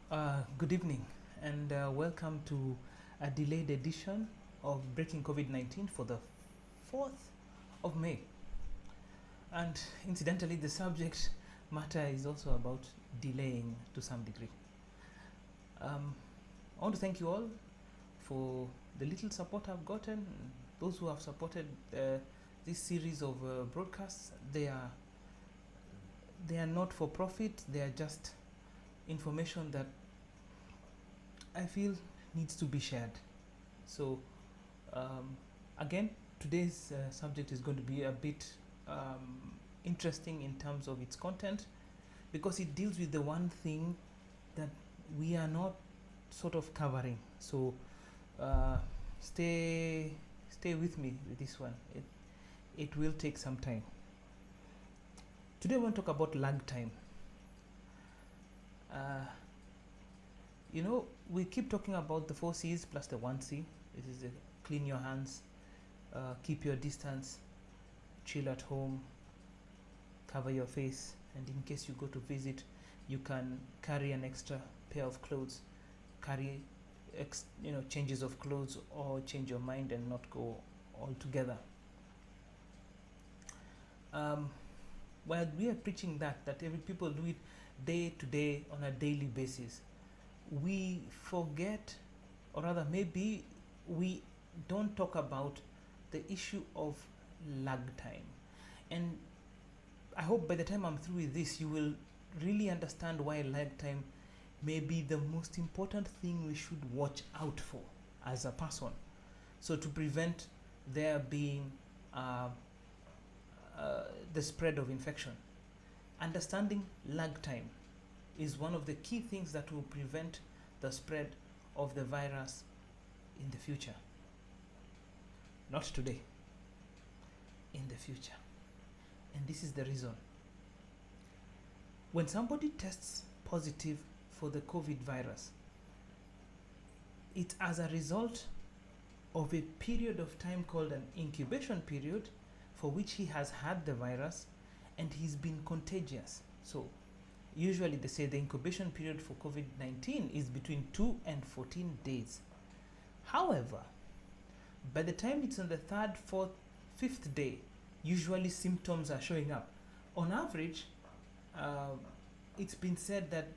Good evening and welcome to a delayed edition of Breaking COVID-19 for the 4th of May. And incidentally, the subject matter is also about delaying to some degree. I want to thank you all for the little support I've gotten. Those who have supported this series of broadcasts, they are not for profit. They are just information that I feel needs to be shared. So again, today's subject is going to be a bit interesting in terms of its content, because it deals with the one thing that we are not sort of covering. So stay with me with this one. It will take some time. Today we want to talk about lag time. We keep talking about the 4 C's plus the 1 C. This is clean your hands, keep your distance, chill at home, cover your face, and in case you go to visit, you can carry an extra pair of clothes, carry changes of clothes, or change your mind and not go altogether. While we are preaching that every people do it day to day on a daily basis, we forget, or rather maybe we don't talk about the issue of lag time. And I hope by the time I'm through with this, you will really understand why lag time may be the most important thing we should watch out for as a person, so to prevent there being the spread of infection. Understanding lag time is one of the key things that will prevent the spread of the virus in the future. Not today, in the future. And this is the reason. When somebody tests positive for the COVID virus, it's as a result of a period of time called an incubation period, for which he has had the virus and he's been contagious. So usually they say the incubation period for COVID-19 is between 2 and 14 days. However, by the time it's on the 3rd, 4th, 5th day, usually symptoms are showing up. On average, it's been said that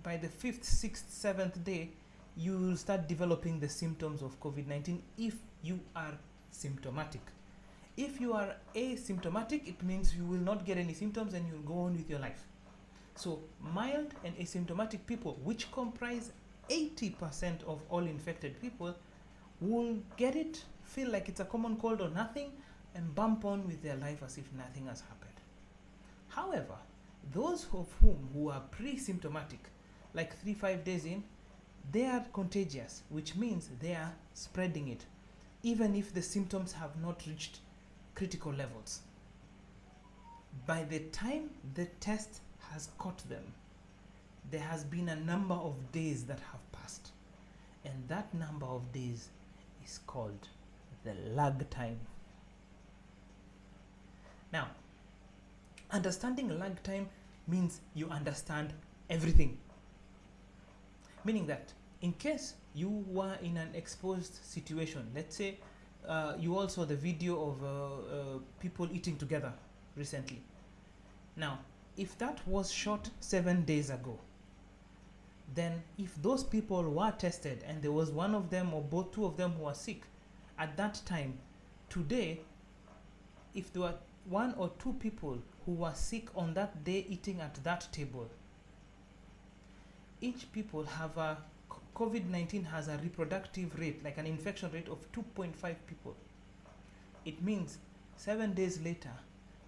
by the 5th, 6th, 7th day, you will start developing the symptoms of COVID-19 if you are symptomatic. If you are asymptomatic, it means you will not get any symptoms and you'll go on with your life. So mild and asymptomatic people, which comprise 80% of all infected people, will get it, feel like it's a common cold or nothing, and bump on with their life as if nothing has happened. However, those of whom who are pre-symptomatic, like 3-5 days in, they are contagious, which means they are spreading it, even if the symptoms have not reached critical levels. By the time the test has caught them, there has been a number of days that have passed, and that number of days is called the lag time. Now, understanding lag time means you understand everything, meaning that in case you were in an exposed situation, let's say you all saw the video of people eating together recently. Now, if that was shot 7 days ago, then if those people were tested and there was one of them or both two of them who are sick at that time, today, if there were 1 or 2 people who were sick on that day eating at that table, each people have a COVID-19 has a reproductive rate, like an infection rate of 2.5 people. It means 7 days later,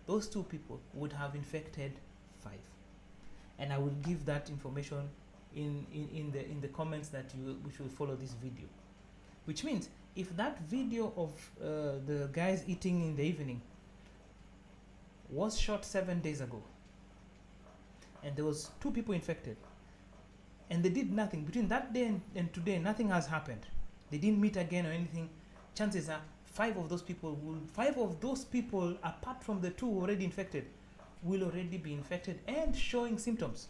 those 2 people would have infected 5. And I will give that information in the comments which will follow this video. Which means if that video of the guys eating in the evening was shot 7 days ago, and there was 2 people infected, and they did nothing between that day and today, nothing has happened, they didn't meet again or anything, chances are 5 of those people apart from the 2 already infected will already be infected and showing symptoms.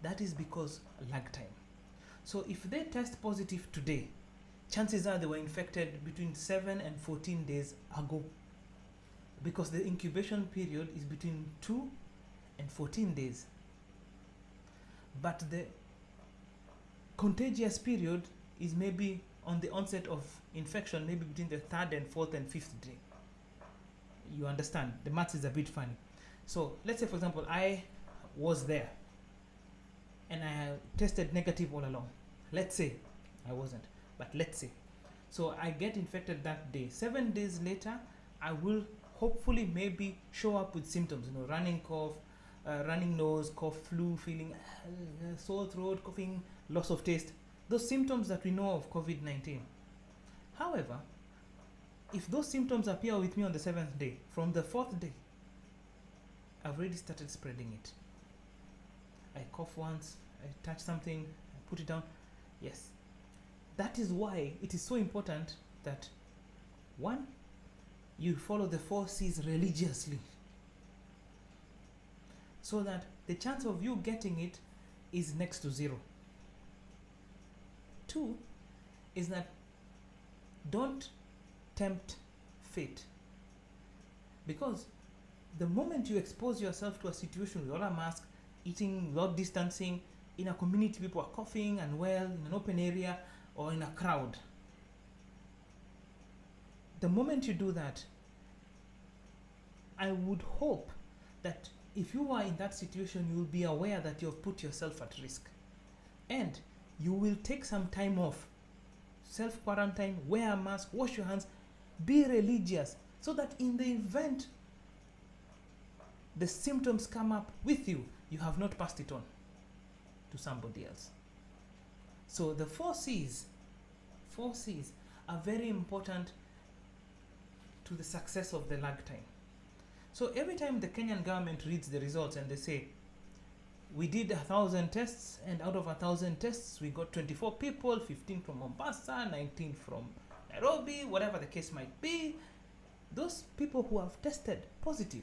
That is because lag time. So if they test positive today, chances are they were infected between 7 and 14 days ago, because the incubation period is between 2 and 14 days. But the contagious period is maybe on the onset of infection, maybe between the 3rd and 4th and 5th day. You understand? The maths is a bit funny. So let's say, for example, I was there and I tested negative all along. Let's say I wasn't, but let's say. So I get infected that day. 7 days later, I will hopefully maybe show up with symptoms, running cough, running nose, cough, flu, feeling sore throat, coughing, loss of taste. Those symptoms that we know of COVID-19. However, if those symptoms appear with me on the 7th day, from the 4th day, I've already started spreading it. I cough once, I touch something, I put it down. Yes. That is why it is so important that, one, you follow the 4 C's religiously, so that the chance of you getting it is next to 0. 2 is that don't tempt fate, because the moment you expose yourself to a situation without a mask, eating without distancing, in a community people are coughing and well, in an open area or in a crowd, the moment you do that, I would hope that if you are in that situation, you will be aware that you have put yourself at risk, and you will take some time off, self-quarantine, wear a mask, wash your hands, be religious, so that in the event the symptoms come up with you, you have not passed it on to somebody else. So the 4 C's are very important to the success of the lag time. So every time the Kenyan government reads the results and they say, we did 1,000 tests, and out of 1,000 tests, we got 24 people, 15 from Mombasa, 19 from Nairobi, whatever the case might be. Those people who have tested positive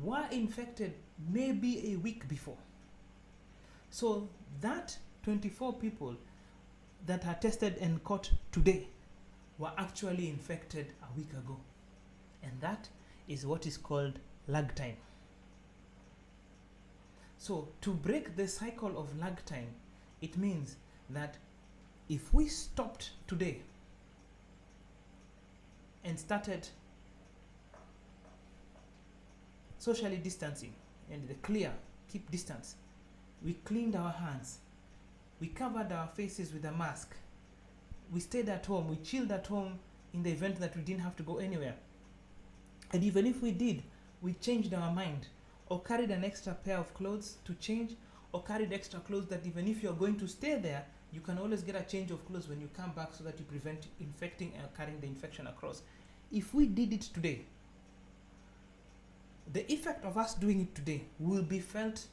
were infected maybe a week before. So that 24 people that are tested and caught today were actually infected a week ago. And that is what is called lag time. So to break the cycle of lag time, it means that if we stopped today and started socially distancing and the clear, keep distance, we cleaned our hands, we covered our faces with a mask, we stayed at home, we chilled at home in the event that we didn't have to go anywhere, and even if we did, we changed our mind, or carried an extra pair of clothes to change, or carried extra clothes that even if you're going to stay there, you can always get a change of clothes when you come back, so that you prevent infecting and carrying the infection across. If we did it today, the effect of us doing it today will be felt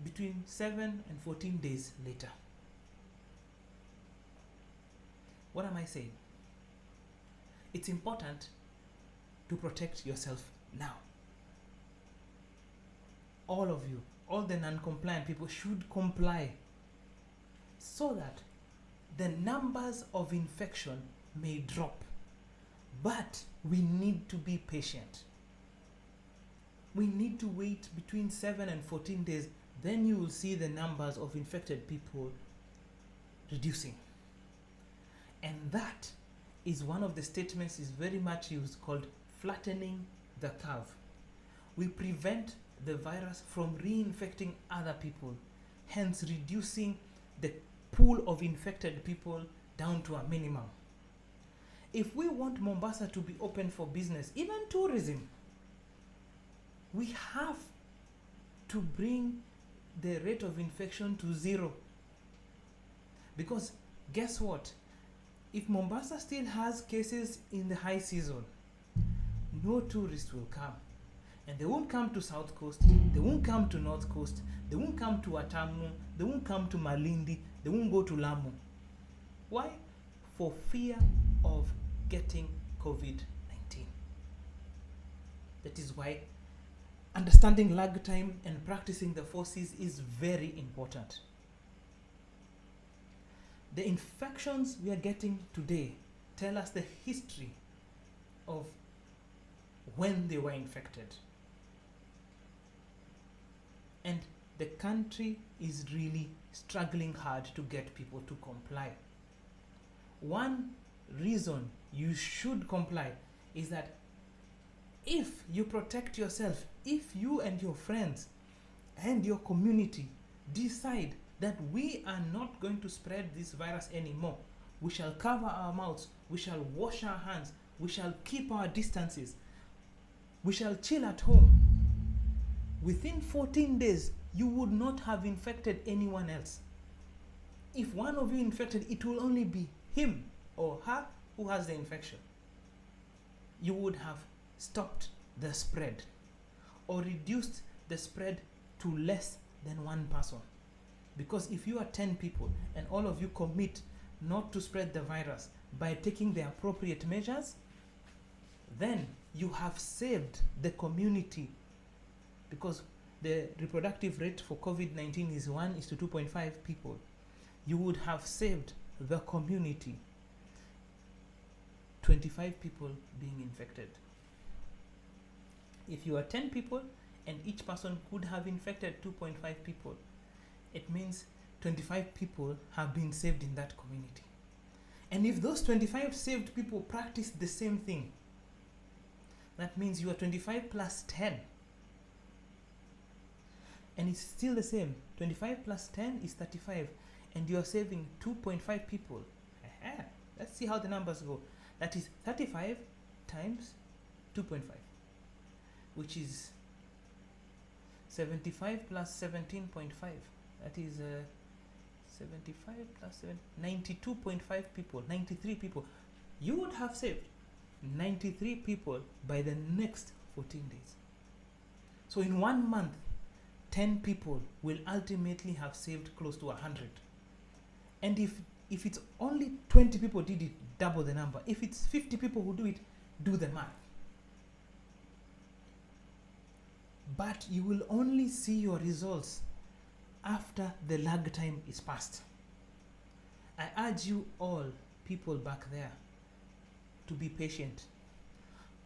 between 7 and 14 days later. What am I saying? It's important to protect yourself now. All of you, all the non-compliant people should comply, so that the numbers of infection may drop. But we need to be patient. We need to wait between 7 and 14 days. Then you will see the numbers of infected people reducing. And that is one of the statements is very much used, called flattening the curve. We prevent the virus from reinfecting other people, hence reducing the pool of infected people down to a minimum. If we want Mombasa to be open for business, even tourism, we have to bring the rate of infection to 0. Because guess what? If Mombasa still has cases in the high season, no tourists will come. And they won't come to South Coast, they won't come to North Coast, they won't come to Atamu, they won't come to Malindi, they won't go to Lamu. Why? For fear of getting COVID-19. That is why understanding lag time and practicing the 4Cs is very important. The infections we are getting today tell us the history of when they were infected. And the country is really struggling hard to get people to comply. One reason you should comply is that if you protect yourself, if you and your friends and your community decide that we are not going to spread this virus anymore, we shall cover our mouths, we shall wash our hands, we shall keep our distances, we shall chill at home, within 14 days, you would not have infected anyone else. If one of you infected, it will only be him or her who has the infection. You would have stopped the spread or reduced the spread to less than one person. Because if you are 10 people and all of you commit not to spread the virus by taking the appropriate measures, then you have saved the community, because the reproductive rate for COVID-19 is 1:2.5 people. You would have saved the community 25 people being infected. If you are 10 people and each person could have infected 2.5 people, it means 25 people have been saved in that community. And if those 25 saved people practice the same thing, that means you are 25 plus 10. And it's still the same. 25 plus 10 is 35. And you are saving 2.5 people. Let's see how the numbers go. That is 35 times 2.5, which is 75 plus 17.5. That is 75 plus 7, 92.5 people, 93 people. You would have saved 93 people by the next 14 days. So in 1 month, 10 people will ultimately have saved close to 100. And if it's only 20 people did it, double the number. If it's 50 people who do it, do the math. But you will only see your results after the lag time is passed. I urge you all, people back there, to be patient.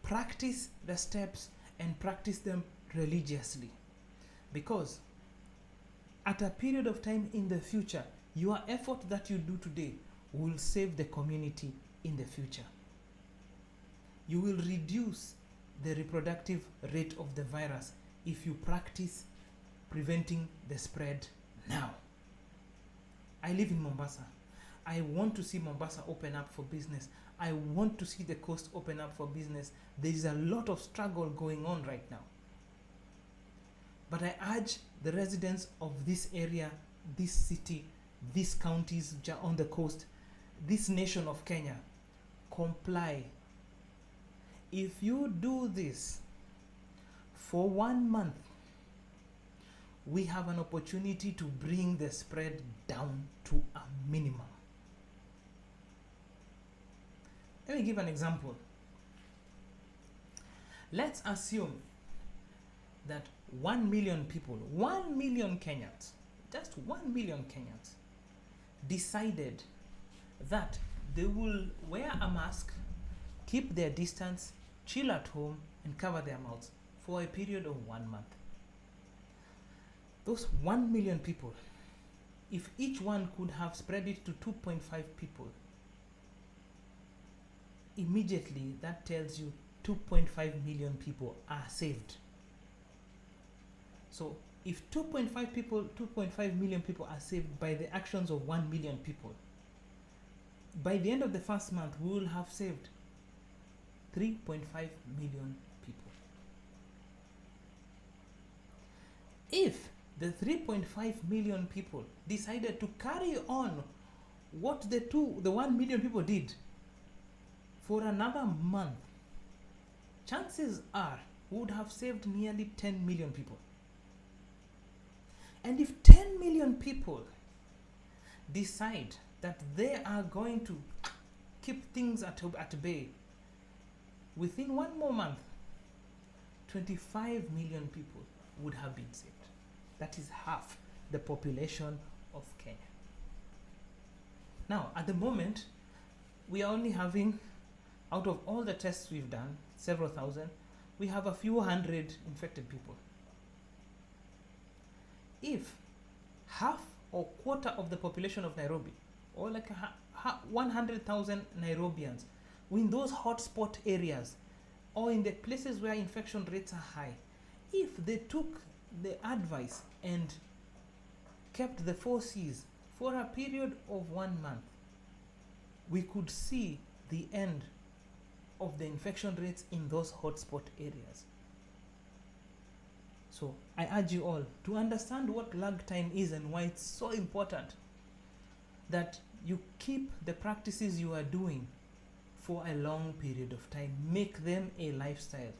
Practice the steps and practice them religiously. Because at a period of time in the future, your effort that you do today will save the community in the future. You will reduce the reproductive rate of the virus if you practice preventing the spread now. I live in Mombasa. I want to see Mombasa open up for business. I want to see the coast open up for business. There is a lot of struggle going on right now. But I urge the residents of this area, this city, these counties on the coast, this nation of Kenya, comply. If you do this for 1 month, we have an opportunity to bring the spread down to a minimum. Let me give an example. Let's assume that 1 million people, 1 million Kenyans, just 1 million Kenyans, decided that they will wear a mask, keep their distance, chill at home, and cover their mouths for a period of 1 month. Those 1 million people, if each one could have spread it to 2.5 people, immediately that tells you 2.5 million people are saved. So if 2.5 million people are saved by the actions of 1 million people, by the end of the first month, we will have saved 3.5 million people. If the 3.5 million people decided to carry on what the 1 million people did for another month, chances are we would have saved nearly 10 million people. And if 10 million people decide that they are going to keep things at bay, within 1 more month, 25 million people would have been saved. That is half the population of Kenya. Now, at the moment, we are only having, out of all the tests we've done, several thousand, we have a few hundred infected people. If half or quarter of the population of Nairobi, or like 100,000 Nairobians, were in those hotspot areas, or in the places where infection rates are high, if they took the advice and kept the 4 C's for a period of 1 month, we could see the end of the infection rates in those hotspot areas. So I urge you all to understand what Lagtime is and why it's so important that you keep the practices you are doing for a long period of time. Make them a lifestyle.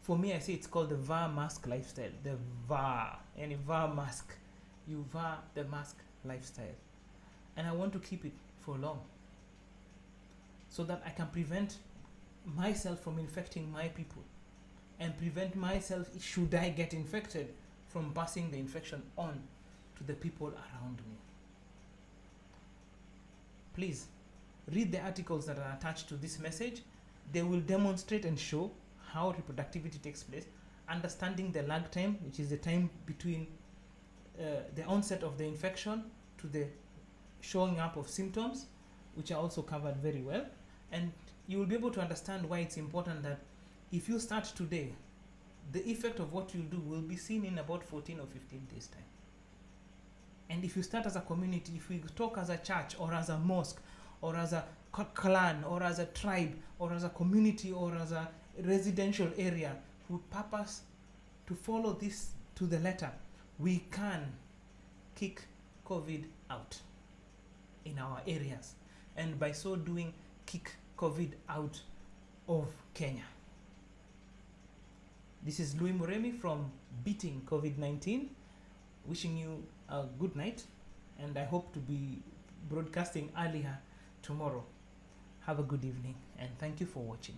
For me, I say it's called the VAR mask lifestyle. The VAR, any VAR mask. You VAR the mask lifestyle. And I want to keep it for long, so that I can prevent myself from infecting my people, and prevent myself, should I get infected, from passing the infection on to the people around me. Please read the articles that are attached to this message. They will demonstrate and show how reproductivity takes place, understanding the lag time, which is the time between the onset of the infection to the showing up of symptoms, which are also covered very well. And you will be able to understand why it's important that if you start today, the effect of what you'll do will be seen in about 14 or 15 days time. And if you start as a community, if we talk as a church or as a mosque or as a clan or as a tribe or as a community or as a residential area with purpose to follow this to the letter, we can kick COVID out in our areas, and by so doing kick COVID out of Kenya. This is Louis Muremi from Beating COVID-19, wishing you a good night, and I hope to be broadcasting earlier tomorrow. Have a good evening, and thank you for watching.